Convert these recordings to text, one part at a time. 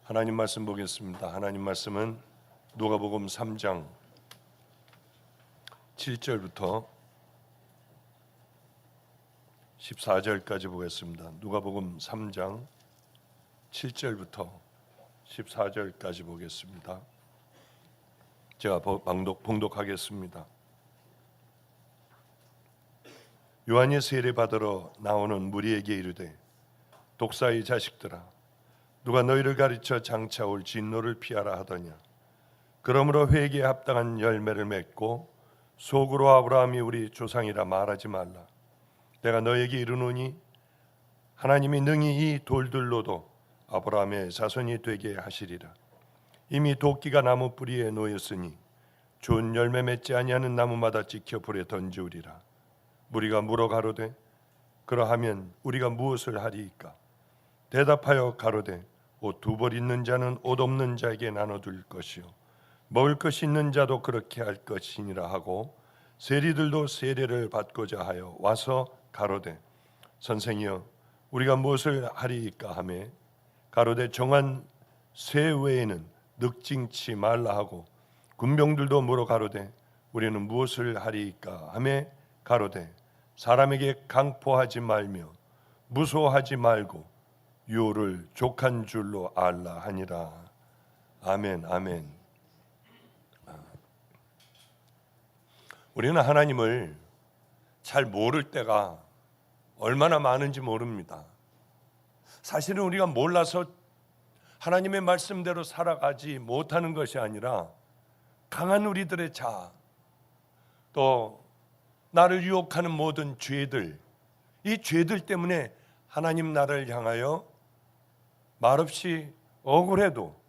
하나님 말씀 보겠습니다. 하나님 말씀은 누가복음 3장 7절부터 14절까지 보겠습니다. 누가복음 3장 7절부터 14절까지 보겠습니다. 제가 봉독하겠습니다. 요한이 세례받으러 나오는 무리에게 이르되 독사의 자식들아, 누가 너희를 가르쳐 장차 올 진노를 피하라 하더냐. 그러므로 회개에 합당한 열매를 맺고 속으로 아브라함이 우리 조상이라 말하지 말라. 내가 너에게 이르노니 하나님이 능히 이 돌들로도 아브라함의 자손이 되게 하시리라. 이미 도끼가 나무 뿌리에 놓였으니 좋은 열매 맺지 아니하는 나무마다 찍혀 불에 던지우리라. 무리가 물어 가로되 그러하면 우리가 무엇을 하리이까? 대답하여 가로되 옷 두 벌 있는 자는 옷 없는 자에게 나눠둘 것이요 먹을 것이 있는 자도 그렇게 할 것이니라 하고 세리들도 세례를 받고자 하여 와서 가로되 선생이여 우리가 무엇을 하리이까 하매 가로되 정한 새 외에는 늑징치 말라 하고 군병들도 물어 가로되 우리는 무엇을 하리이까 하매 가로되 사람에게 강포하지 말며 무소하지 말고 유를 족한 줄로 알라 하니라. 아멘. 아멘. 우리는 하나님을 잘 모를 때가 얼마나 많은지 모릅니다. 사실은 우리가 몰라서 하나님의 말씀대로 살아가지 못하는 것이 아니라 강한 우리들의 자아, 또 나를 유혹하는 모든 죄들, 이 죄들 때문에 하나님 나라를 향하여 말없이 억울해도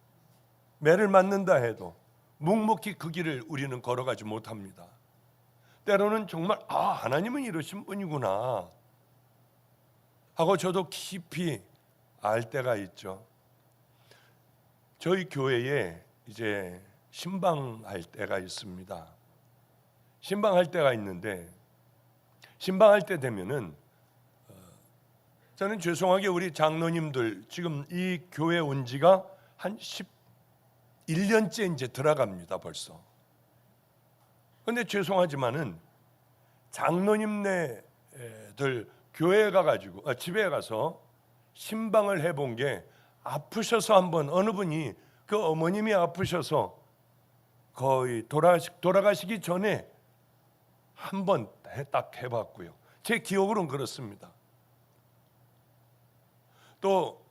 매를 맞는다 해도 묵묵히 그 길을 우리는 걸어가지 못합니다. 때로는 정말 하나님은 이러신 분이구나 하고 저도 깊이 알 때가 있죠. 저희 교회에 이제 신방할 때가 있습니다. 신방할 때가 있는데 신방할 때 되면은 저는 죄송하게 우리 장로님들 지금 이 교회 온 지가 한 11년째 이제 들어갑니다 벌써. 근데 죄송하지만은 장로님네들 교회에 가가지고 집에 가서 신방을 해본 게 아프셔서 한번 어느 분이 그 어머님이 아프셔서 거의 돌아가시기 전에 한번 딱 해봤고요. 제 기억으로는 그렇습니다. 또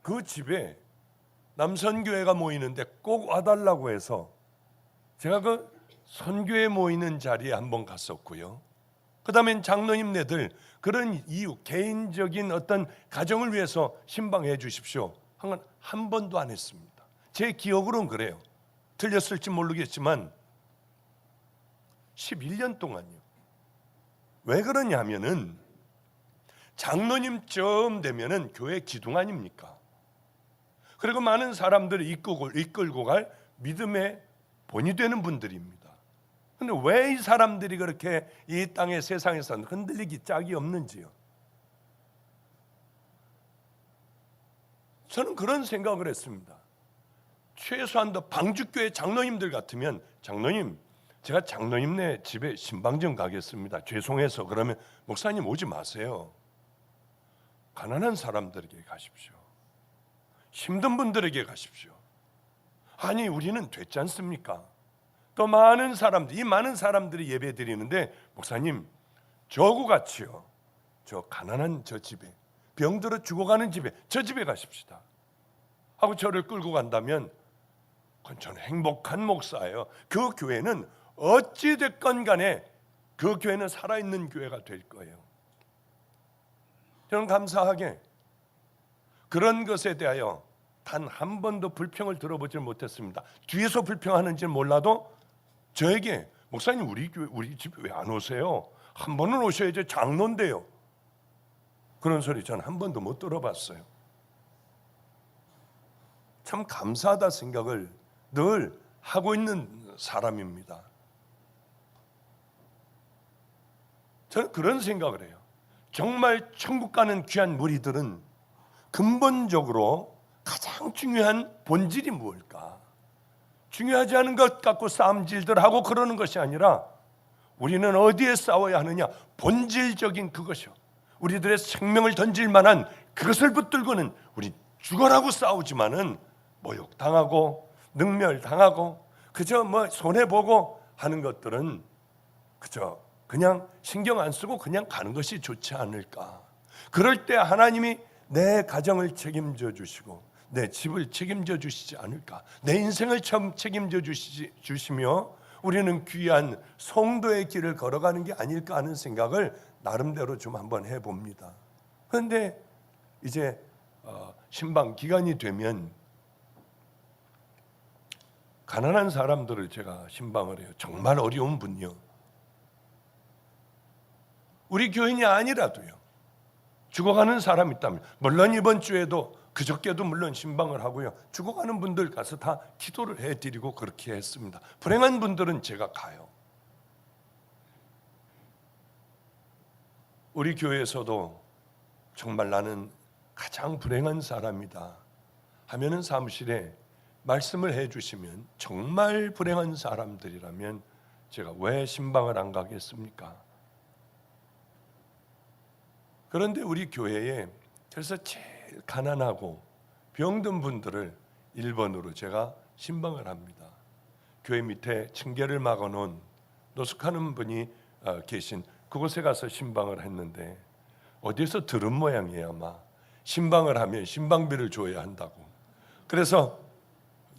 그 집에 남선교회가 모이는데 꼭 와달라고 해서 제가 그 선교회 모이는 자리에 한번 갔었고요. 그 다음엔 장로님네들 그런 이유, 개인적인 어떤 가정을 위해서 신방해 주십시오 한 번도 안 했습니다. 제 기억으로는 그래요. 틀렸을지 모르겠지만 11년 동안요. 왜 그러냐면은 장로님쯤 되면은 교회 기둥 아닙니까? 그리고 많은 사람들을 이끌고 갈 믿음의 본이 되는 분들입니다. 근데 왜 이 사람들이 그렇게 이 땅의 세상에서 흔들리기 짝이 없는지요? 저는 그런 생각을 했습니다. 최소한도 방주교회 장로님들 같으면 장로님, 제가 장로님네 집에 신방 좀 가겠습니다. 죄송해서. 그러면 목사님 오지 마세요. 가난한 사람들에게 가십시오. 힘든 분들에게 가십시오. 아니 우리는 됐지 않습니까? 또 많은 사람들, 이 많은 사람들이 예배 드리는데 목사님 저구같이요, 저 가난한 저 집에 병들어 죽어가는 집에 저 집에 가십시다 하고 저를 끌고 간다면 그건 저는 행복한 목사예요. 그 교회는 어찌 됐건 간에 그 교회는 살아있는 교회가 될 거예요. 저는 감사하게 그런 것에 대하여 단 한 번도 불평을 들어보지 못했습니다. 뒤에서 불평하는지는 몰라도 저에게 목사님 우리 집에 왜 안 오세요? 한 번은 오셔야죠. 장로인데요. 그런 소리 저는 한 번도 못 들어봤어요. 참 감사하다 생각을 늘 하고 있는 사람입니다. 저는 그런 생각을 해요. 정말 천국 가는 귀한 무리들은 근본적으로 가장 중요한 본질이 무엇일까? 중요하지 않은 것 갖고 싸움질들 하고 그러는 것이 아니라 우리는 어디에 싸워야 하느냐? 본질적인 그것이요. 우리들의 생명을 던질 만한 그것을 붙들고는 우리 죽어라고 싸우지만은 모욕당하고 능멸당하고 그저 손해보고 하는 것들은 그저 그냥 신경 안 쓰고 그냥 가는 것이 좋지 않을까. 그럴 때 하나님이 내 가정을 책임져 주시고 내 집을 책임져 주시지 않을까. 내 인생을 책임져 주시며 우리는 귀한 성도의 길을 걸어가는 게 아닐까 하는 생각을 나름대로 좀 한번 해봅니다. 그런데 이제 신방 기간이 되면 가난한 사람들을 제가 신방을 해요. 정말 어려운 분이요. 우리 교인이 아니라도요. 죽어가는 사람 있다면 물론 이번 주에도 그저께도 물론 신방을 하고요. 죽어가는 분들 가서 다 기도를 해드리고 그렇게 했습니다. 불행한 분들은 제가 가요. 우리 교회에서도 정말 나는 가장 불행한 사람이다 하면은 사무실에 말씀을 해주시면 정말 불행한 사람들이라면 제가 왜 신방을 안 가겠습니까? 그런데 우리 교회에 그래서 제일 가난하고 병든 분들을 1번으로 제가 신방을 합니다. 교회 밑에 층계를 막아놓은 노숙하는 분이 계신 그곳에 가서 신방을 했는데 어디서 들은 모양이에요. 아마 신방을 하면 신방비를 줘야 한다고. 그래서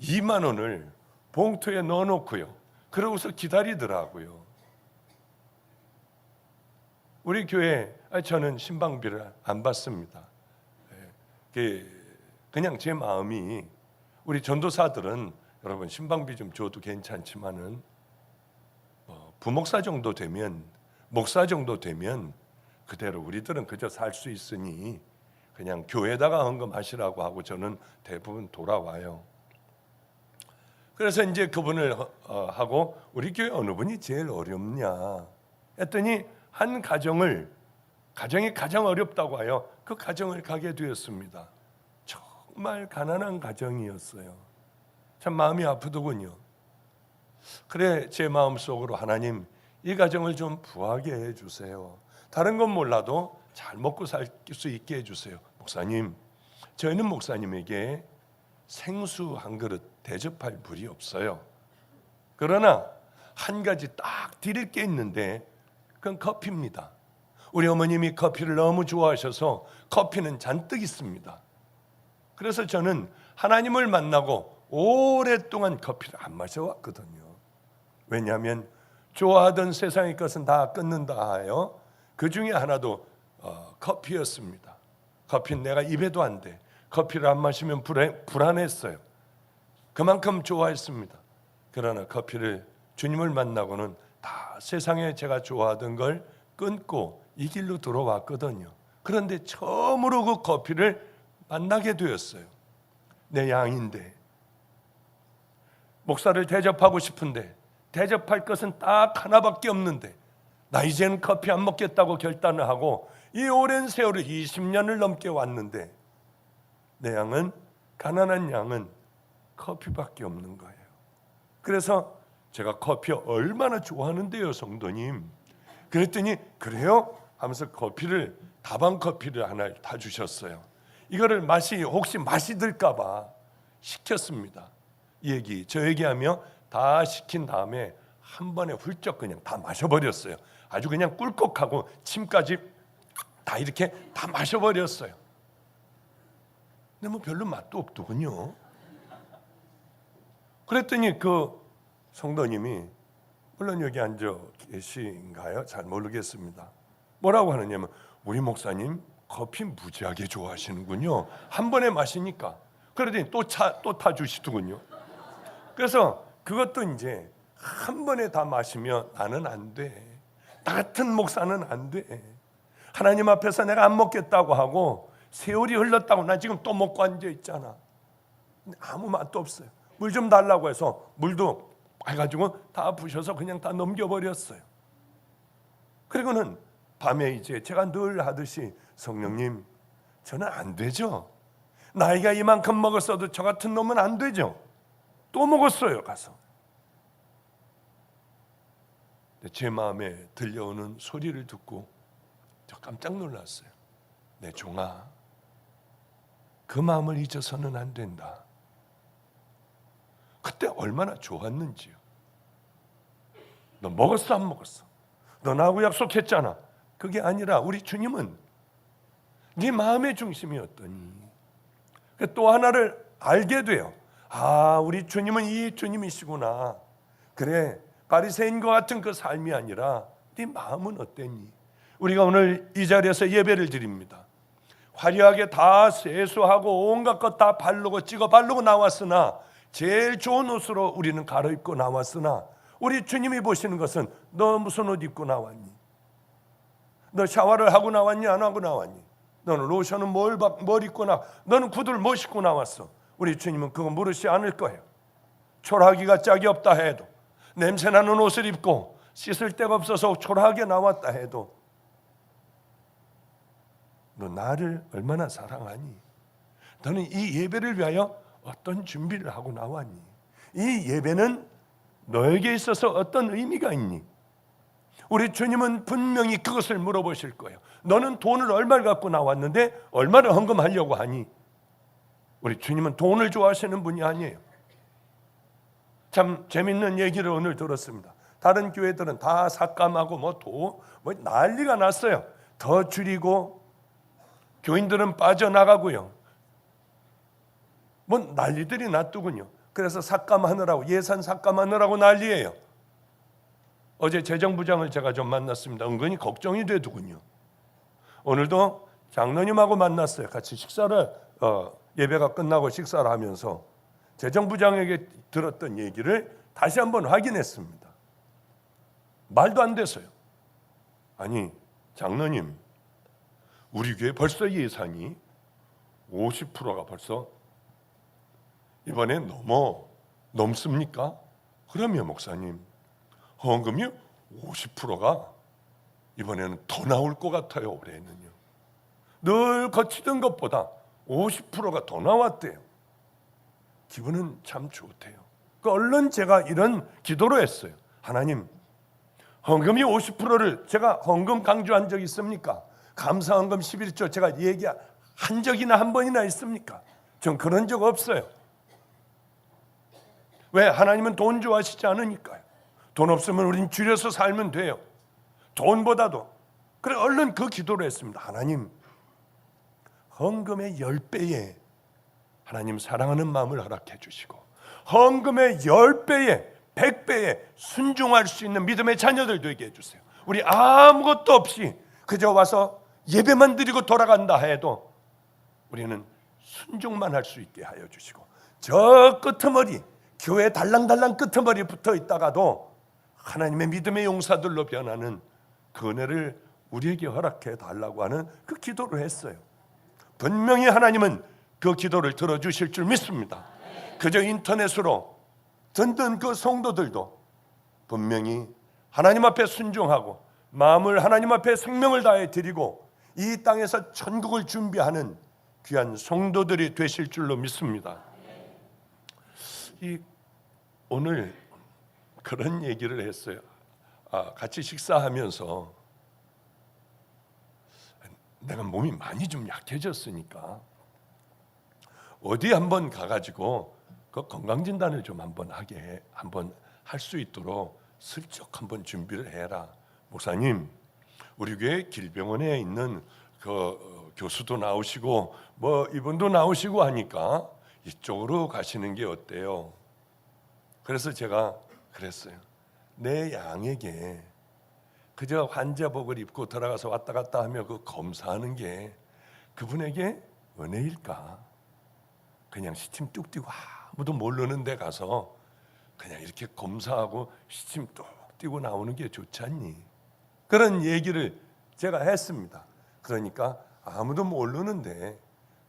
2만 원을 봉투에 넣어놓고요. 그러고서 기다리더라고요. 우리 교회 저는 신방비를 안 받습니다. 그냥 제 마음이 우리 전도사들은 여러분 신방비 좀 줘도 괜찮지만은 부목사 정도 되면 목사 정도 되면 그대로 우리들은 그저 살 수 있으니 그냥 교회에다가 헌금하시라고 하고 저는 대부분 돌아와요. 그래서 이제 그분을 하고 우리 교회 어느 분이 제일 어렵냐 했더니 한 가정이 가장 어렵다고 하여 그 가정을 가게 되었습니다. 정말 가난한 가정이었어요. 참 마음이 아프더군요. 그래 제 마음속으로 하나님 이 가정을 좀 부하게 해주세요. 다른 건 몰라도 잘 먹고 살 수 있게 해주세요. 목사님, 저희는 목사님에게 생수 한 그릇 대접할 물이 없어요. 그러나 한 가지 딱 드릴 게 있는데 그건 커피입니다. 우리 어머님이 커피를 너무 좋아하셔서 커피는 잔뜩 있습니다. 그래서 저는 하나님을 만나고 오랫동안 커피를 안 마셔왔거든요. 왜냐하면 좋아하던 세상의 것은 다 끊는다 하여 그 중에 하나도 커피였습니다. 커피는 내가 입에도 안 돼. 커피를 안 마시면 불안했어요. 그만큼 좋아했습니다. 그러나 커피를 주님을 만나고는 다 세상에 제가 좋아하던 걸 끊고 이 길로 들어왔거든요. 그런데 처음으로 그 커피를 만나게 되었어요. 내 양인데 목사를 대접하고 싶은데 대접할 것은 딱 하나밖에 없는데 나 이제는 커피 안 먹겠다고 결단을 하고 이 오랜 세월을 20년을 넘게 왔는데 내 양은 가난한 양은 커피밖에 없는 거예요. 그래서 제가 커피 얼마나 좋아하는데요, 성도님. 그랬더니 그래요? 하면서 다방 커피를 하나 다 주셨어요. 이거를 혹시 맛이 들까봐 시켰습니다. 저 얘기하며 다 시킨 다음에 한 번에 훌쩍 그냥 다 마셔버렸어요. 아주 그냥 꿀꺽하고 침까지 다 이렇게 다 마셔버렸어요. 근데 별로 맛도 없더군요. 그랬더니 그 성도님이 물론 여기 앉아 계신가요? 잘 모르겠습니다. 뭐라고 하느냐면 우리 목사님 커피 무지하게 좋아하시는군요. 한 번에 마시니까. 그러더니 또 타주시더군요. 그래서 그것도 이제 한 번에 다 마시면 나는 안 돼. 나 같은 목사는 안 돼. 하나님 앞에서 내가 안 먹겠다고 하고 세월이 흘렀다고 나 지금 또 먹고 앉아 있잖아. 아무 맛도 없어요. 물 좀 달라고 해서 물도 해가지고 다 부셔서 그냥 다 넘겨버렸어요. 그리고는 밤에 이제 제가 늘 하듯이 성령님 저는 안 되죠. 나이가 이만큼 먹었어도 저 같은 놈은 안 되죠. 또 먹었어요, 가서. 제 마음에 들려오는 소리를 듣고 저 깜짝 놀랐어요. 내 종아, 그 마음을 잊어서는 안 된다. 그때 얼마나 좋았는지요. 너 먹었어, 안 먹었어? 너 나하고 약속했잖아. 그게 아니라 우리 주님은 네 마음의 중심이었더니 또 하나를 알게 돼요. 아, 우리 주님은 이 주님이시구나. 그래, 바리새인과 같은 그 삶이 아니라 네 마음은 어땠니? 우리가 오늘 이 자리에서 예배를 드립니다. 화려하게 다 세수하고 온갖 것 다 바르고 찍어 바르고 나왔으나, 제일 좋은 옷으로 우리는 갈아입고 나왔으나, 우리 주님이 보시는 것은 너 무슨 옷 입고 나왔니? 너 샤워를 하고 나왔니? 안 하고 나왔니? 너는 로션은 뭘 입고 너는 구두를 뭐 신고 나왔어? 우리 주님은 그거 물으시지 않을 거예요. 초라하기가 짝이 없다 해도, 냄새나는 옷을 입고 씻을 데가 없어서 초라하게 나왔다 해도, 너 나를 얼마나 사랑하니? 너는 이 예배를 위하여 어떤 준비를 하고 나왔니? 이 예배는 너에게 있어서 어떤 의미가 있니? 우리 주님은 분명히 그것을 물어보실 거예요. 너는 돈을 얼마를 갖고 나왔는데 얼마를 헌금하려고 하니? 우리 주님은 돈을 좋아하시는 분이 아니에요. 참 재밌는 얘기를 오늘 들었습니다. 다른 교회들은 다 삭감하고 뭐 난리가 났어요. 더 줄이고 교인들은 빠져나가고요. 뭐 난리들이 났더군요. 그래서 삭감하느라고, 예산 삭감하느라고 난리예요. 어제 재정부장을 제가 좀 만났습니다. 은근히 걱정이 되더군요. 오늘도 장로님하고 만났어요. 같이 식사를 예배가 끝나고 식사를 하면서 재정부장에게 들었던 얘기를 다시 한번 확인했습니다. 말도 안 됐어요. 아니, 장로님, 우리 교회 벌써 예산이 50%가 벌써 이번에 넘습니까? 그러면 목사님, 헌금이 50%가 이번에는 더 나올 것 같아요. 올해는요. 늘 거치던 것보다 50%가 더 나왔대요. 기분은 참 좋대요. 얼른 제가 이런 기도를 했어요. 하나님, 헌금이 50%를 제가 헌금 강조한 적 있습니까? 감사헌금 11조 제가 얘기한 적이나 한 번이나 있습니까? 전 그런 적 없어요. 왜? 하나님은 돈 좋아하시지 않으니까요. 돈 없으면 우린 줄여서 살면 돼요. 돈보다도. 그래, 얼른 그 기도를 했습니다. 하나님, 헌금의 10배에 하나님 사랑하는 마음을 허락해 주시고, 헌금의 10배에 100배에 순종할 수 있는 믿음의 자녀들 되게 해주세요. 우리 아무것도 없이 그저 와서 예배만 드리고 돌아간다 해도 우리는 순종만 할 수 있게 하여 주시고, 저 끄트머리, 교회 달랑달랑 끄트머리에 붙어 있다가도 하나님의 믿음의 용사들로 변하는 그 은혜를 우리에게 허락해 달라고 하는 그 기도를 했어요. 분명히 하나님은 그 기도를 들어주실 줄 믿습니다. 그저 인터넷으로 듣는 그 성도들도 분명히 하나님 앞에 순종하고 마음을 하나님 앞에 생명을 다해 드리고 이 땅에서 천국을 준비하는 귀한 성도들이 되실 줄로 믿습니다. 오늘 그런 얘기를 했어요. 같이 식사하면서 내가 몸이 많이 좀 약해졌으니까 어디 한번 가가지고 그 건강진단을 좀 한번 할 수 있도록 슬쩍 한번 준비를 해라. 목사님, 우리 교회 길병원에 있는 그 교수도 나오시고 뭐 이분도 나오시고 하니까 이쪽으로 가시는 게 어때요? 그래서 제가 그랬어요. 내 양에게 그저 환자복을 입고 들어가서 왔다 갔다 하며 그 검사하는 게 그분에게 은혜일까? 그냥 시침 뚝 띄고 아무도 모르는 데 가서 그냥 이렇게 검사하고 시침 뚝 띄고 나오는 게 좋지 않니? 그런 얘기를 제가 했습니다. 그러니까 아무도 모르는데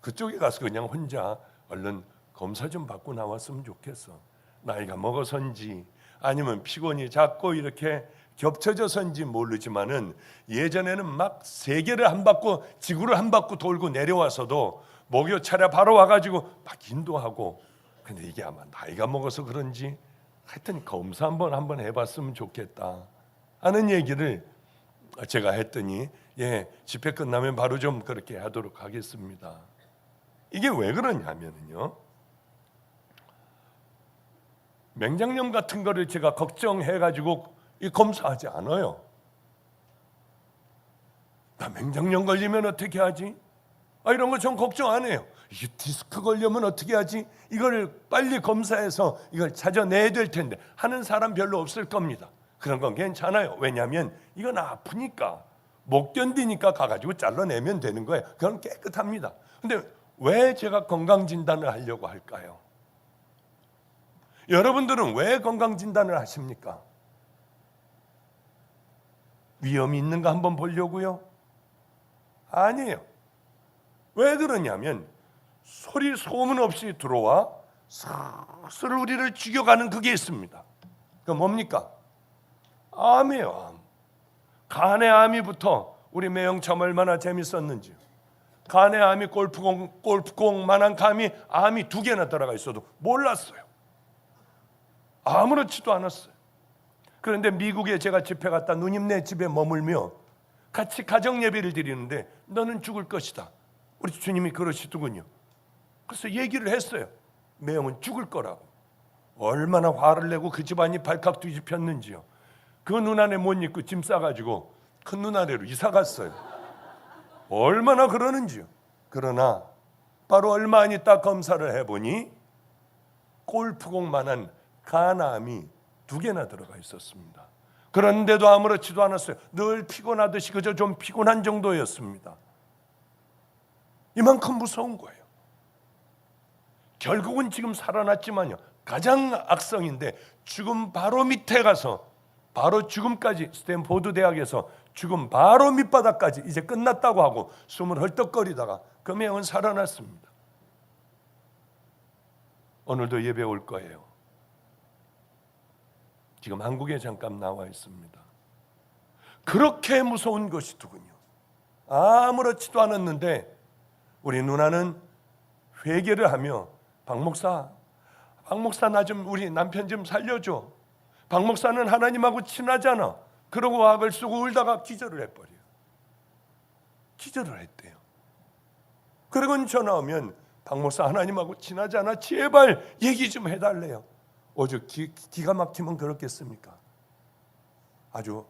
그쪽에 가서 그냥 혼자 얼른 검사 좀 받고 나왔으면 좋겠어. 나이가 먹어서인지 아니면 피곤이 자꾸 이렇게 겹쳐져서인지 모르지만은 예전에는 막 세계를 한 바퀴, 지구를 한 바퀴 돌고 내려와서도 목요 차려 바로 와가지고 막 인도하고. 근데 이게 아마 나이가 먹어서 그런지 하여튼 검사 한번 해봤으면 좋겠다 하는 얘기를 제가 했더니 집회 끝나면 바로 좀 그렇게 하도록 하겠습니다. 이게 왜 그러냐면요, 맹장염 같은 거를 제가 걱정해가지고 검사하지 않아요. 나 맹장염 걸리면 어떻게 하지? 이런 거 전 걱정 안 해요. 이게 디스크 걸리면 어떻게 하지? 이걸 빨리 검사해서 이걸 찾아내야 될 텐데 하는 사람 별로 없을 겁니다. 그런 건 괜찮아요. 왜냐하면 이건 아프니까 못 견디니까 가가지고 잘라내면 되는 거예요. 그건 깨끗합니다. 근데 왜 제가 건강진단을 하려고 할까요? 여러분들은 왜 건강진단을 하십니까? 위험이 있는가 한번 보려고요? 아니에요. 왜 그러냐면 소리 소문 없이 들어와 슬슬 우리를 죽여가는 그게 있습니다. 그 뭡니까? 암이에요. 암. 간의 암이부터 우리 매형 참 얼마나 재밌었는지. 간의 암이 골프공만한 암이 2개나 들어가 있어도 몰랐어요. 아무렇지도 않았어요. 그런데 미국에 제가 집회 갔다 누님네 집에 머물며 같이 가정 예배를 드리는데 너는 죽을 것이다. 우리 주님이 그러시더군요. 그래서 얘기를 했어요. 매형은 죽을 거라고. 얼마나 화를 내고 그 집안이 발칵 뒤집혔는지요. 그 누나네 못 입고 짐 싸가지고 큰 누나네로 이사 갔어요. 얼마나 그러는지요. 그러나 바로 얼마 안 있다 검사를 해보니 골프공만한 간암이 2개나 들어가 있었습니다. 그런데도 아무렇지도 않았어요. 늘 피곤하듯이 그저 좀 피곤한 정도였습니다. 이만큼 무서운 거예요. 결국은 지금 살아났지만요, 가장 악성인데 죽음 바로 밑에 가서 바로 죽음까지, 스탠포드 대학에서 죽음 바로 밑바닥까지 이제 끝났다고 하고 숨을 헐떡거리다가 그 명은 살아났습니다. 오늘도 예배 올 거예요. 지금 한국에 잠깐 나와 있습니다. 그렇게 무서운 것이더군요. 아무렇지도 않았는데 우리 누나는 회개를 하며 박 목사 나 좀 우리 남편 좀 살려줘. 박 목사는 하나님하고 친하잖아. 그러고 악을 쓰고 울다가 기절을 해버려요. 기절을 했대요. 그리고 전화 오면 박 목사 하나님하고 친하잖아. 제발 얘기 좀 해달래요. 어제 기가 막히면 그렇겠습니까? 아주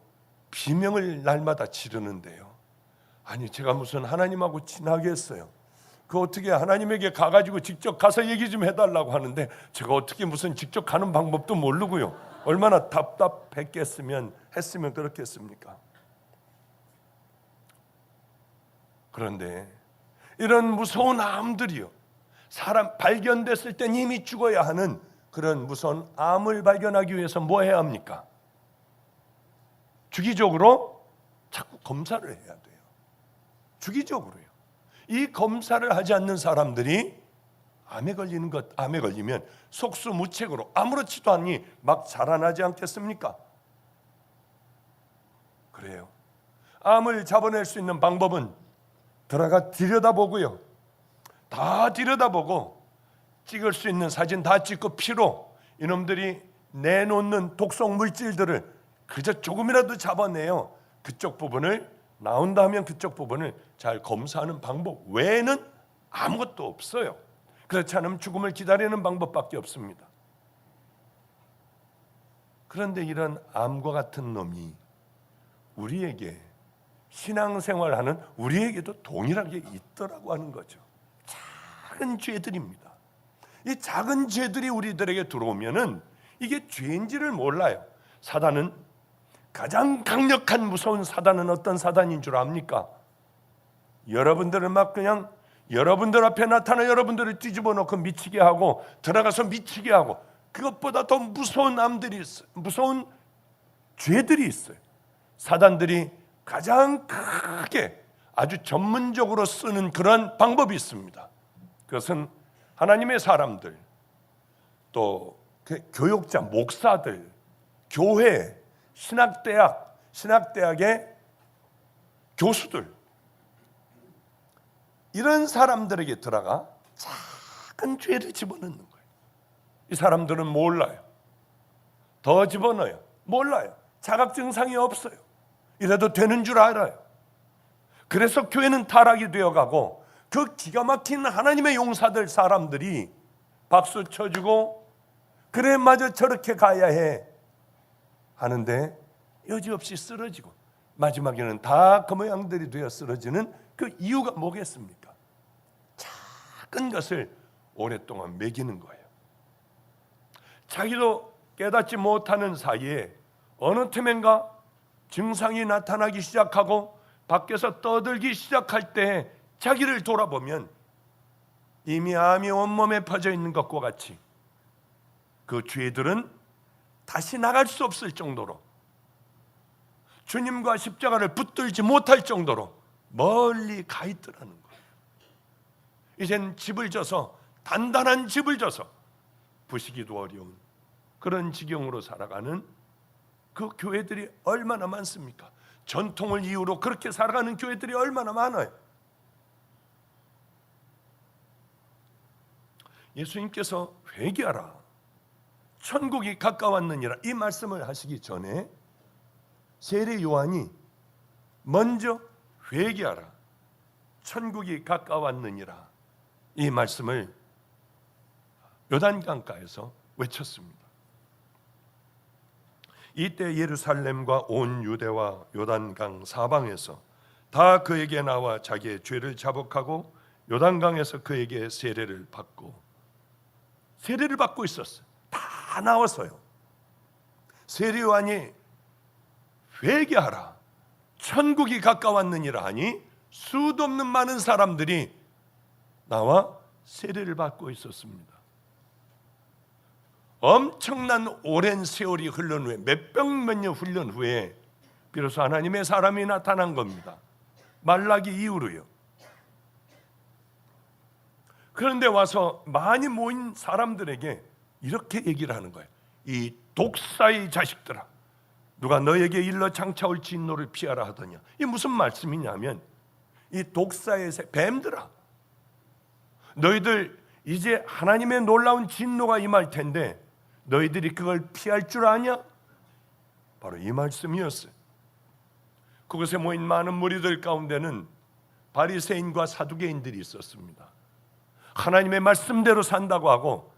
비명을 날마다 지르는데요. 아니 제가 무슨 하나님하고 친하겠어요. 그 어떻게 하나님에게 가가지고 직접 가서 얘기 좀 해달라고 하는데 제가 어떻게 무슨 직접 가는 방법도 모르고요. 얼마나 답답했겠으면 했으면 그렇겠습니까? 그런데 이런 무서운 암들이요, 사람 발견됐을 땐 이미 죽어야 하는 그런 무서운 암을 발견하기 위해서 뭐 해야 합니까? 주기적으로 자꾸 검사를 해야 돼요. 주기적으로요. 이 검사를 하지 않는 사람들이 암에 걸리면 속수무책으로 아무렇지도 않니 막 자라나지 않겠습니까? 그래요. 암을 잡아낼 수 있는 방법은 들어가 들여다보고요. 다 들여다보고 찍을 수 있는 사진 다 찍고 피로 이놈들이 내놓는 독성 물질들을 그저 조금이라도 잡아내요. 그쪽 부분을 나온다 하면 그쪽 부분을 잘 검사하는 방법 외에는 아무것도 없어요. 그렇지 않으면 죽음을 기다리는 방법밖에 없습니다. 그런데 이런 암과 같은 놈이 우리에게 신앙생활하는 우리에게도 동일하게 있더라고 하는 거죠. 작은 죄들입니다. 이 작은 죄들이 우리들에게 들어오면은 이게 죄인지를 몰라요. 사단은 가장 강력한 무서운 사단은 어떤 사단인 줄 압니까? 여러분들은 막 그냥 여러분들 앞에 나타나 여러분들을 뒤집어 놓고 미치게 하고 들어가서 미치게 하고 그것보다 더 무서운 암들이 있어요. 무서운 죄들이 있어요. 사단들이 가장 크게 아주 전문적으로 쓰는 그런 방법이 있습니다. 그것은 하나님의 사람들, 또 교육자, 목사들, 교회, 신학대학의 교수들, 이런 사람들에게 들어가 작은 죄를 집어넣는 거예요. 이 사람들은 몰라요. 더 집어넣어요. 몰라요. 자각 증상이 없어요. 이래도 되는 줄 알아요. 그래서 교회는 타락이 되어가고 그 기가 막힌 하나님의 용사들 사람들이 박수 쳐주고 그래 맞아 저렇게 가야 해 하는데 여지없이 쓰러지고 마지막에는 다 그 모양들이 되어 쓰러지는 그 이유가 뭐겠습니까? 작은 것을 오랫동안 매기는 거예요. 자기도 깨닫지 못하는 사이에 어느 틈엔가 증상이 나타나기 시작하고 밖에서 떠들기 시작할 때 자기를 돌아보면 이미 암이 온몸에 퍼져 있는 것과 같이 그 죄들은 다시 나갈 수 없을 정도로 주님과 십자가를 붙들지 못할 정도로 멀리 가 있더라는 거예요. 이젠 집을 져서 단단한 집을 져서 부시기도 어려운 그런 지경으로 살아가는 그 교회들이 얼마나 많습니까? 전통을 이유로 그렇게 살아가는 교회들이 얼마나 많아요. 예수님께서 회개하라 천국이 가까웠느니라 이 말씀을 하시기 전에 세례 요한이 먼저 회개하라 천국이 가까웠느니라 이 말씀을 요단강가에서 외쳤습니다. 이때 예루살렘과 온 유대와 요단강 사방에서 다 그에게 나와 자기의 죄를 자복하고 요단강에서 그에게 세례를 받고 있었어요. 다 나왔어요. 세례 요한이 회개하라 천국이 가까웠느니라 하니 수도 없는 많은 사람들이 나와 세례를 받고 있었습니다. 엄청난 오랜 세월이 흘른 후에 몇 년 훈련 후에 비로소 하나님의 사람이 나타난 겁니다. 말라기 이후로요. 그런데 와서 많이 모인 사람들에게 이렇게 얘기를 하는 거예요. 이 독사의 자식들아 누가 너에게 일러 장차올 진노를 피하라 하더냐. 이게 무슨 말씀이냐면 이 독사의 뱀들아 너희들 이제 하나님의 놀라운 진노가 임할 텐데 너희들이 그걸 피할 줄 아냐? 바로 이 말씀이었어요. 그곳에 모인 많은 무리들 가운데는 바리새인과 사두개인들이 있었습니다. 하나님의 말씀대로 산다고 하고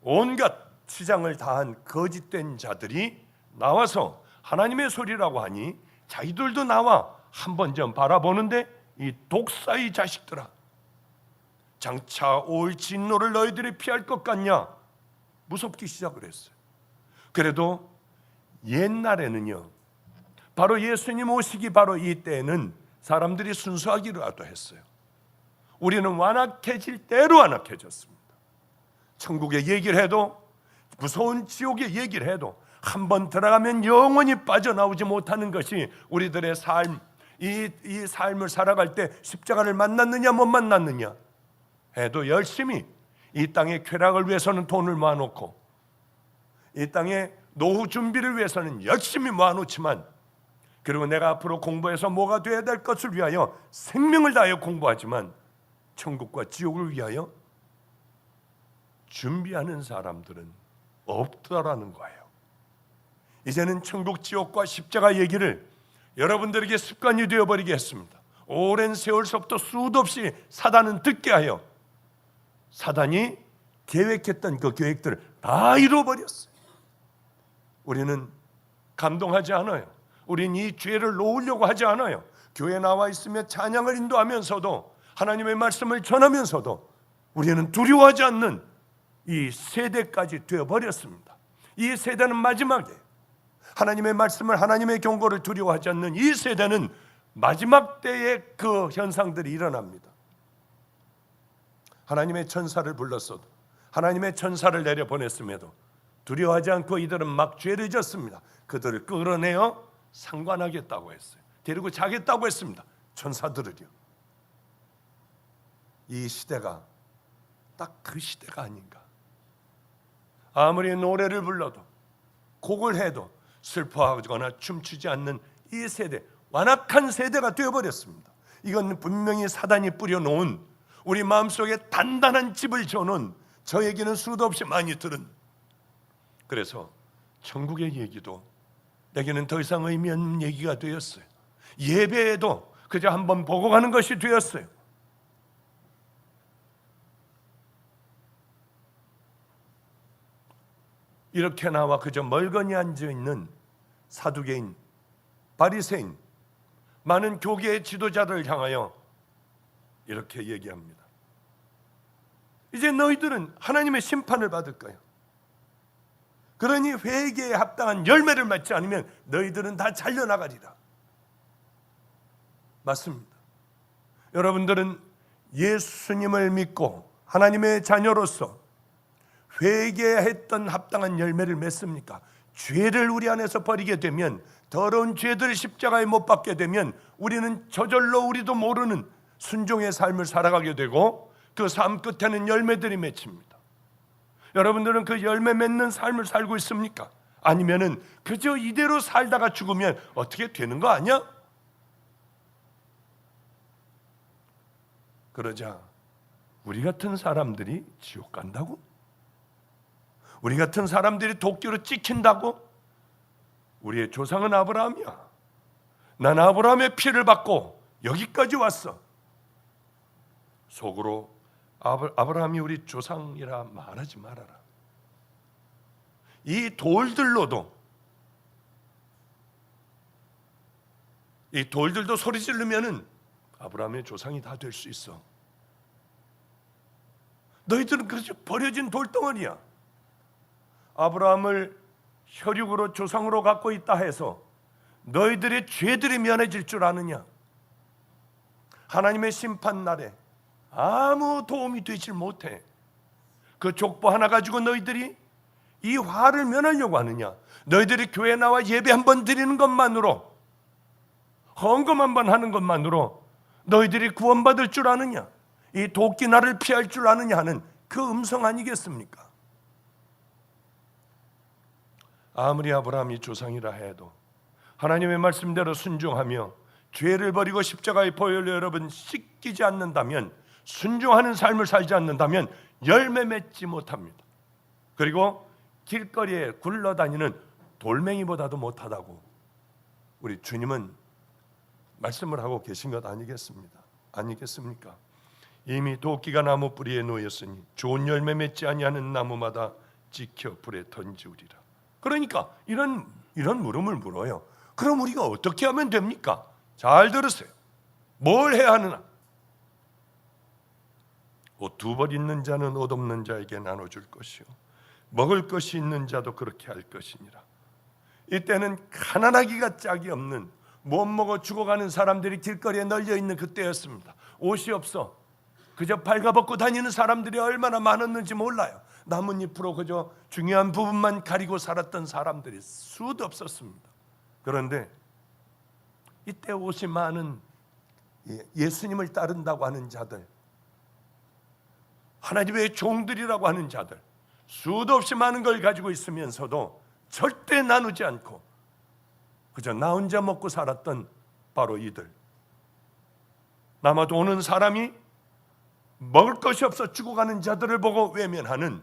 온갖 치장을 다한 거짓된 자들이 나와서 하나님의 소리라고 하니 자기들도 나와 한번 좀 바라보는데 이 독사의 자식들아 장차 올 진노를 너희들이 피할 것 같냐? 무섭기 시작을 했어요. 그래도 옛날에는요 바로 예수님 오시기 바로 이때에는 사람들이 순수하기라도 했어요. 우리는 완악해질 대로 완악해졌습니다. 천국의 얘기를 해도 무서운 지옥의 얘기를 해도 한번 들어가면 영원히 빠져나오지 못하는 것이 우리들의 삶, 이 삶을 살아갈 때 십자가를 만났느냐 못 만났느냐 해도 열심히 이 땅의 쾌락을 위해서는 돈을 모아놓고 이 땅의 노후 준비를 위해서는 열심히 모아놓지만 그리고 내가 앞으로 공부해서 뭐가 되어야 될 것을 위하여 생명을 다하여 공부하지만 천국과 지옥을 위하여 준비하는 사람들은 없더라는 거예요. 이제는 천국 지옥과 십자가 얘기를 여러분들에게 습관이 되어버리게 했습니다. 오랜 세월서부터 수도 없이 사단은 듣게 하여 사단이 계획했던 그 계획들을 다 이루어버렸어요. 우리는 감동하지 않아요. 우리는 이 죄를 놓으려고 하지 않아요. 교회에 나와 있으며 찬양을 인도하면서도 하나님의 말씀을 전하면서도 우리는 두려워하지 않는 이 세대까지 되어버렸습니다. 이 세대는 마지막에 하나님의 말씀을 하나님의 경고를 두려워하지 않는 이 세대는 마지막 때에 그 현상들이 일어납니다. 하나님의 천사를 불렀어도 하나님의 천사를 내려보냈음에도 두려워하지 않고 이들은 막 죄를 졌습니다. 그들을 끌어내어 상관하겠다고 했어요. 데리고 자겠다고 했습니다. 천사들을요. 이 시대가 딱 그 시대가 아닌가. 아무리 노래를 불러도 곡을 해도 슬퍼하거나 춤추지 않는 이 세대, 완악한 세대가 되어버렸습니다. 이건 분명히 사단이 뿌려놓은, 우리 마음속에 단단한 집을 쳐놓은, 저에게는 수도 없이 많이 들은, 그래서 천국의 얘기도 내게는 더 이상 의미 없는 얘기가 되었어요. 예배에도 그저 한번 보고 가는 것이 되었어요. 이렇게 나와 그저 멀거니 앉아있는 사두개인, 바리새인, 많은 교계의 지도자들을 향하여 이렇게 얘기합니다. 이제 너희들은 하나님의 심판을 받을 거야. 그러니 회개에 합당한 열매를 맺지 않으면 너희들은 다 잘려나가리라. 맞습니다. 여러분들은 예수님을 믿고 하나님의 자녀로서 회개했던 합당한 열매를 맺습니까? 죄를 우리 안에서 버리게 되면, 더러운 죄들을 십자가에 못 박게 되면 우리는 저절로 우리도 모르는 순종의 삶을 살아가게 되고, 그 삶 끝에는 열매들이 맺힙니다. 여러분들은 그 열매 맺는 삶을 살고 있습니까? 아니면은 그저 이대로 살다가 죽으면 어떻게 되는 거 아니야? 그러자 우리 같은 사람들이 지옥 간다고? 우리 같은 사람들이 도끼로 찍힌다고? 우리의 조상은 아브라함이야. 난 아브라함의 피를 받고 여기까지 왔어. 속으로 아브라함이 우리 조상이라 말하지 말아라. 이 돌들도 소리 지르면은 아브라함의 조상이 다 될 수 있어. 너희들은 그저 버려진 돌덩어리야. 아브라함을 혈육으로 조상으로 갖고 있다 해서 너희들의 죄들이 면해질 줄 아느냐? 하나님의 심판 날에 아무 도움이 되질 못해. 그 족보 하나 가지고 너희들이 이 화를 면하려고 하느냐? 너희들이 교회 나와 예배 한번 드리는 것만으로, 헌금 한번 하는 것만으로 너희들이 구원받을 줄 아느냐? 이 도끼 나를 피할 줄 아느냐 하는 그 음성 아니겠습니까? 아무리 아브라함이 조상이라 해도 하나님의 말씀대로 순종하며 죄를 버리고 십자가의 보혈로 여러분 씻기지 않는다면, 순종하는 삶을 살지 않는다면 열매 맺지 못합니다. 그리고 길거리에 굴러다니는 돌멩이보다도 못하다고 우리 주님은 말씀을 하고 계신 것 아니겠습니까? 이미 도끼가 나무 뿌리에 놓였으니 좋은 열매 맺지 아니하는 나무마다 찍혀 불에 던지우리라. 그러니까 이런 물음을 물어요. 그럼 우리가 어떻게 하면 됩니까? 잘 들으세요. 뭘 해야 하느냐? 옷 두 벌 있는 자는 옷 없는 자에게 나눠줄 것이요, 먹을 것이 있는 자도 그렇게 할 것이니라. 이때는 가난하기가 짝이 없는, 못 먹어 죽어가는 사람들이 길거리에 널려 있는 그때였습니다. 옷이 없어 그저 발가벗고 다니는 사람들이 얼마나 많았는지 몰라요. 나뭇잎으로 그저 중요한 부분만 가리고 살았던 사람들이 수도 없었습니다. 그런데 이때 옷이 많은 예수님을 따른다고 하는 자들, 하나님의 종들이라고 하는 자들, 수도 없이 많은 걸 가지고 있으면서도 절대 나누지 않고 그저 나 혼자 먹고 살았던 바로 이들, 남아도 오는 사람이 먹을 것이 없어 죽어가는 자들을 보고 외면하는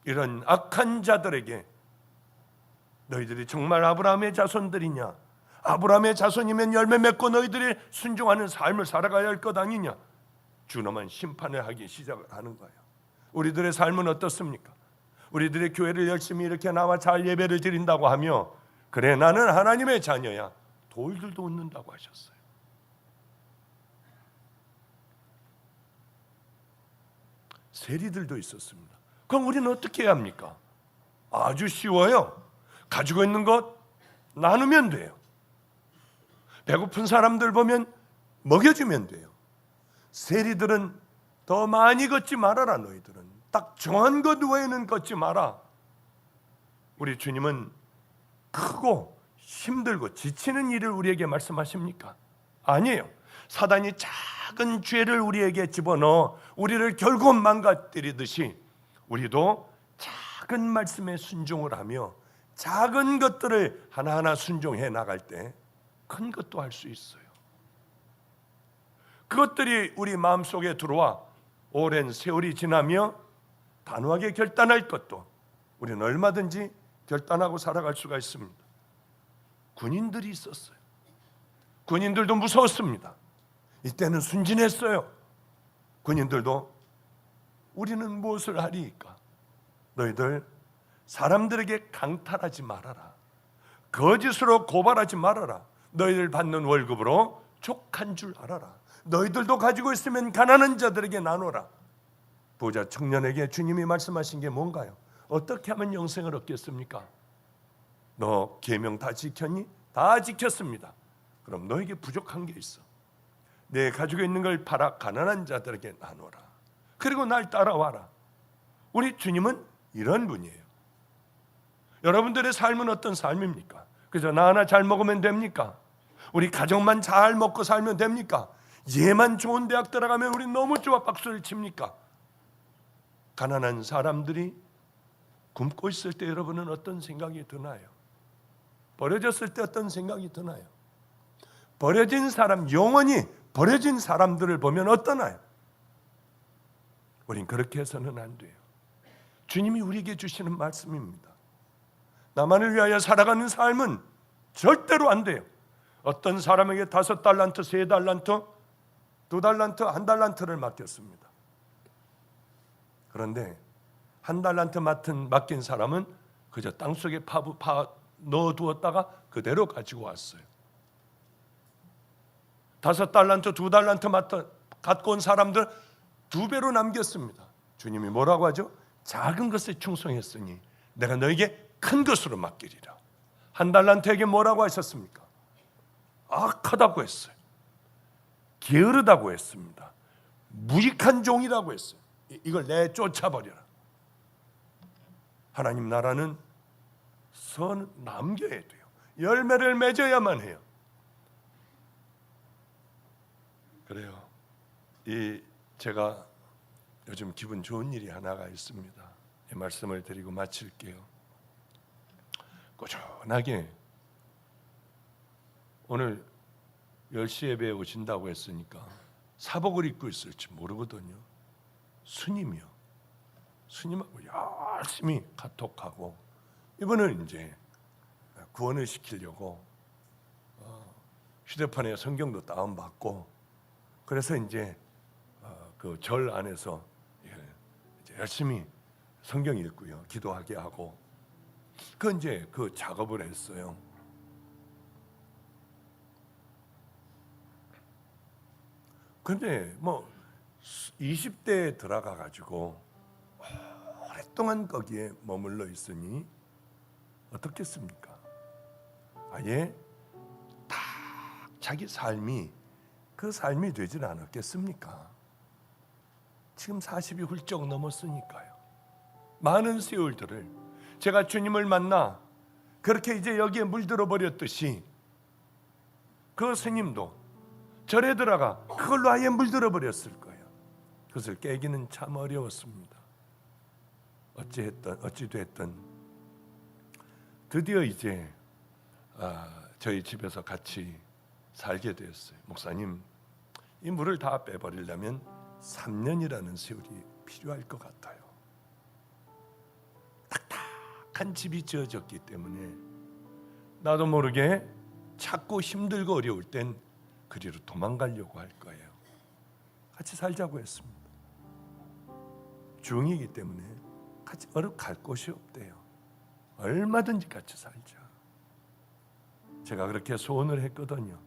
이런 악한 자들에게 너희들이 정말 아브라함의 자손들이냐? 아브라함의 자손이면 열매 맺고 너희들이 순종하는 삶을 살아가야 할 것 아니냐? 준엄한 심판을 하기 시작을 하는 거예요. 우리들의 삶은 어떻습니까? 우리들의 교회를 열심히 이렇게 나와 잘 예배를 드린다고 하며, 그래 나는 하나님의 자녀야, 돌들도 웃는다고 하셨어요. 세리들도 있었습니다. 그럼 우리는 어떻게 해야 합니까? 아주 쉬워요. 가지고 있는 것 나누면 돼요. 배고픈 사람들 보면 먹여주면 돼요. 세리들은 더 많이 걷지 말아라. 너희들은 딱 정한 것 외에는 걷지 마라. 우리 주님은 크고 힘들고 지치는 일을 우리에게 말씀하십니까? 아니에요. 사단이 작은 죄를 우리에게 집어넣어 우리를 결국 망가뜨리듯이 우리도 작은 말씀에 순종을 하며 작은 것들을 하나하나 순종해 나갈 때 큰 것도 할 수 있어요. 그것들이 우리 마음속에 들어와 오랜 세월이 지나며 단호하게 결단할 것도 우리는 얼마든지 결단하고 살아갈 수가 있습니다. 군인들이 있었어요. 군인들도 무서웠습니다. 이때는 순진했어요. 군인들도 우리는 무엇을 하리이까? 너희들 사람들에게 강탈하지 말아라. 거짓으로 고발하지 말아라. 너희들 받는 월급으로 족한 줄 알아라. 너희들도 가지고 있으면 가난한 자들에게 나눠라. 부자 청년에게 주님이 말씀하신 게 뭔가요? 어떻게 하면 영생을 얻겠습니까? 너 계명 다 지켰니? 다 지켰습니다. 그럼 너에게 부족한 게 있어. 내 가지고 있는 걸 팔아 가난한 자들에게 나눠라. 그리고 날 따라와라. 우리 주님은 이런 분이에요. 여러분들의 삶은 어떤 삶입니까? 그저 나 하나 잘 먹으면 됩니까? 우리 가정만 잘 먹고 살면 됩니까? 얘만 좋은 대학 들어가면 우리 너무 좋아 박수를 칩니까? 가난한 사람들이 굶고 있을 때 여러분은 어떤 생각이 드나요? 버려졌을 때 어떤 생각이 드나요? 버려진 사람, 영원히 버려진 사람들을 보면 어떠나요? 우린 그렇게 해서는 안 돼요. 주님이 우리에게 주시는 말씀입니다. 나만을 위하여 살아가는 삶은 절대로 안 돼요. 어떤 사람에게 5달란트, 3달란트, 2달란트, 1달란트를 맡겼습니다. 그런데 1달란트 맡긴 사람은 그저 땅속에 넣어두었다가 그대로 가지고 왔어요. 5달란트, 2달란트 갖고 온 사람들 2배로 남겼습니다. 주님이 뭐라고 하죠? 작은 것에 충성했으니 내가 너에게 큰 것으로 맡기리라. 1달란트에게 뭐라고 하셨습니까? 악하다고 했어요. 게으르다고 했습니다. 무익한 종이라고 했어요. 이걸 내쫓아버려라. 하나님 나라는 선 남겨야 돼요. 열매를 맺어야만 해요. 그래요. 제가 요즘 기분 좋은 일이 하나가 있습니다. 이 말씀을 드리고 마칠게요. 꾸준하게 오늘 10시 예배에 오신다고 했으니까 사복을 입고 있을지 모르거든요. 스님하고 열심히 카톡하고 이번은 이제 구원을 시키려고 휴대폰에 성경도 다운받고 그래서 이제 그 절 안에서 이제 열심히 성경 읽고요, 기도하게 하고 이제 그 작업을 했어요. 근데 20대에 들어가 가지고 오랫동안 거기에 머물러 있으니 어떻겠습니까? 아예 딱 자기 삶이 그 삶이 되질 않았겠습니까? 지금 40이 훌쩍 넘었으니까요. 많은 세월들을 제가 주님을 만나 그렇게 이제 여기에 물들어 버렸듯이 그 스님도 절에 들어가 그걸로 아예 물들어 버렸을 거예요. 그것을 깨기는 참 어려웠습니다. 어찌됐든 드디어 이제 저희 집에서 같이 살게 되었어요. 목사님, 이 물을 다 빼버리려면 3년이라는 세월이 필요할 것 같아요. 딱딱한 집이 지어졌기 때문에 나도 모르게 자꾸 힘들고 어려울 땐 그리로 도망가려고 할 거예요. 같이 살자고 했습니다. 중이기 때문에 같이 갈 곳이 없대요. 얼마든지 같이 살자. 제가 그렇게 소원을 했거든요.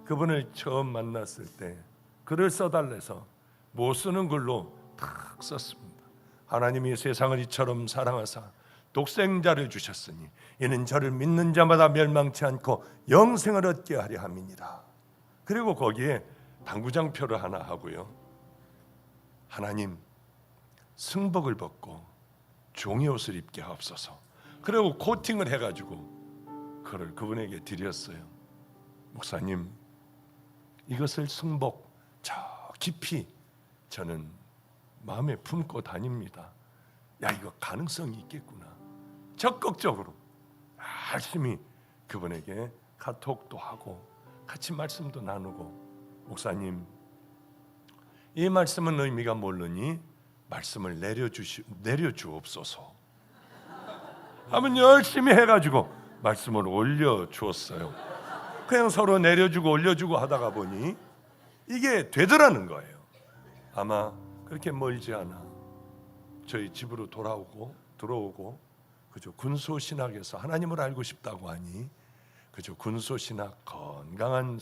그분을 처음 만났을 때 글을 써달래서 못 쓰는 글로 탁 썼습니다. 하나님이 세상을 이처럼 사랑하사 독생자를 주셨으니 이는 저를 믿는 자마다 멸망치 않고 영생을 얻게 하려 함이니라. 그리고 거기에 당구장표를 하나 하고요. 하나님, 승복을 벗고 종의 옷을 입게 하옵소서. 그리고 코팅을 해가지고 그를 그분에게 드렸어요. 목사님, 이것을 승복 저 깊이 저는 마음에 품고 다닙니다. 야, 이거 가능성이 있겠구나. 적극적으로 열심히 그분에게 카톡도 하고 같이 말씀도 나누고, 목사님, 이 말씀은 의미가 모르니 말씀을 내려주옵소서 하면 열심히 해가지고 말씀을 올려주었어요. 그냥 서로 내려주고 올려주고 하다가 보니 이게 되더라는 거예요. 아마 그렇게 멀지 않아 저희 집으로 들어오고 그저 군소신학에서 하나님을 알고 싶다고 하니 그저 군소신학 건강한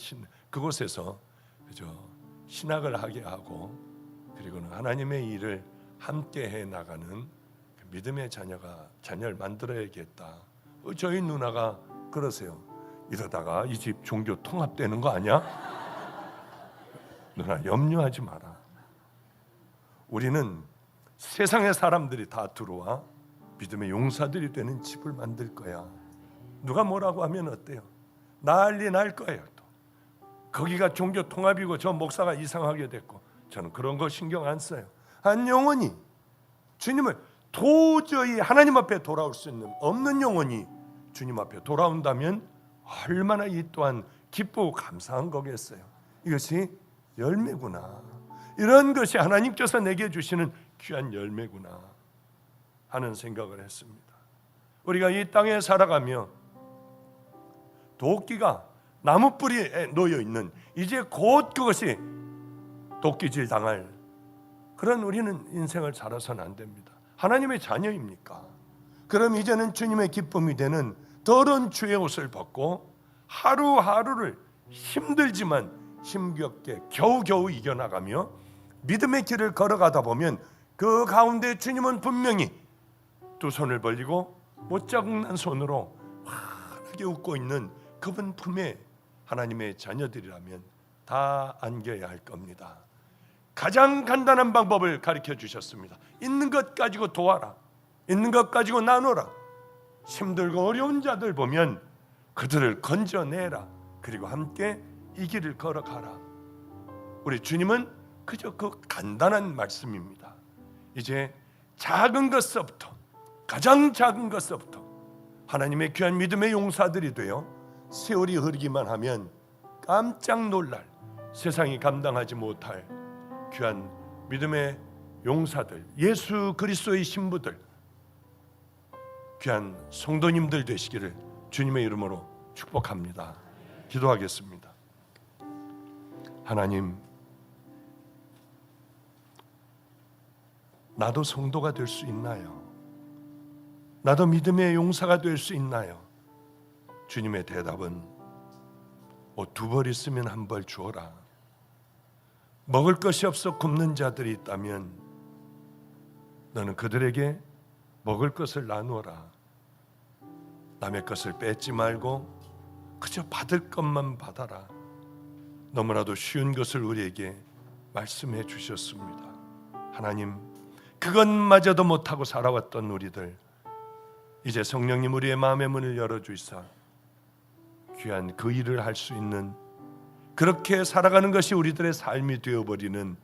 그곳에서 그저 신학을 하게 하고 그리고는 하나님의 일을 함께 해 나가는 믿음의 자녀를 만들어야겠다. 저희 누나가 그러세요. 이러다가 이 집 종교 통합되는 거 아니야? 누나 염려하지 마라. 우리는 세상의 사람들이 다 들어와 믿음의 용사들이 되는 집을 만들 거야. 누가 뭐라고 하면 어때요? 난리 날 거예요. 또 거기가 종교 통합이고 저 목사가 이상하게 됐고 저는 그런 거 신경 안 써요. 한 영혼이 주님을 도저히 하나님 앞에 돌아올 수 없는 영혼이 주님 앞에 돌아온다면 얼마나 이 또한 기쁘고 감사한 거겠어요. 이것이 열매구나. 이런 것이 하나님께서 내게 주시는 귀한 열매구나 하는 생각을 했습니다. 우리가 이 땅에 살아가며 도끼가 나무 뿌리에 놓여 있는 이제 곧 그것이 도끼질 당할 그런 우리는 인생을 살아서는 안 됩니다. 하나님의 자녀입니까? 그럼 이제는 주님의 기쁨이 되는 더러운 주의 옷을 벗고 하루하루를 힘들지만 힘겹게 겨우겨우 이겨나가며 믿음의 길을 걸어가다 보면 그 가운데 주님은 분명히 두 손을 벌리고 못자국난 손으로 환하게 웃고 있는 그분 품에 하나님의 자녀들이라면 다 안겨야 할 겁니다. 가장 간단한 방법을 가르쳐 주셨습니다. 있는 것 가지고 도와라. 있는 것 가지고 나눠라. 힘들고 어려운 자들 보면 그들을 건져내라. 그리고 함께 이 길을 걸어가라. 우리 주님은 그저 그 간단한 말씀입니다. 이제 작은 것서부터 가장 작은 것서부터 하나님의 귀한 믿음의 용사들이 되어 세월이 흐르기만 하면 깜짝 놀랄 세상이 감당하지 못할 귀한 믿음의 용사들, 예수 그리스도의 신부들, 귀한 성도님들 되시기를 주님의 이름으로 축복합니다. 기도하겠습니다. 하나님, 나도 성도가 될 수 있나요? 나도 믿음의 용사가 될 수 있나요? 주님의 대답은 옷 2벌 있으면 1벌 주어라. 먹을 것이 없어 굶는 자들이 있다면 너는 그들에게 먹을 것을 나누어라. 남의 것을 뺏지 말고 그저 받을 것만 받아라. 너무나도 쉬운 것을 우리에게 말씀해 주셨습니다. 하나님, 그것마저도 못하고 살아왔던 우리들, 이제 성령님 우리의 마음의 문을 열어주시사 귀한 그 일을 할 수 있는, 그렇게 살아가는 것이 우리들의 삶이 되어버리는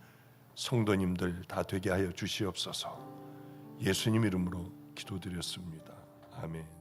성도님들 다 되게 하여 주시옵소서. 예수님 이름으로 기도드렸습니다. 아멘.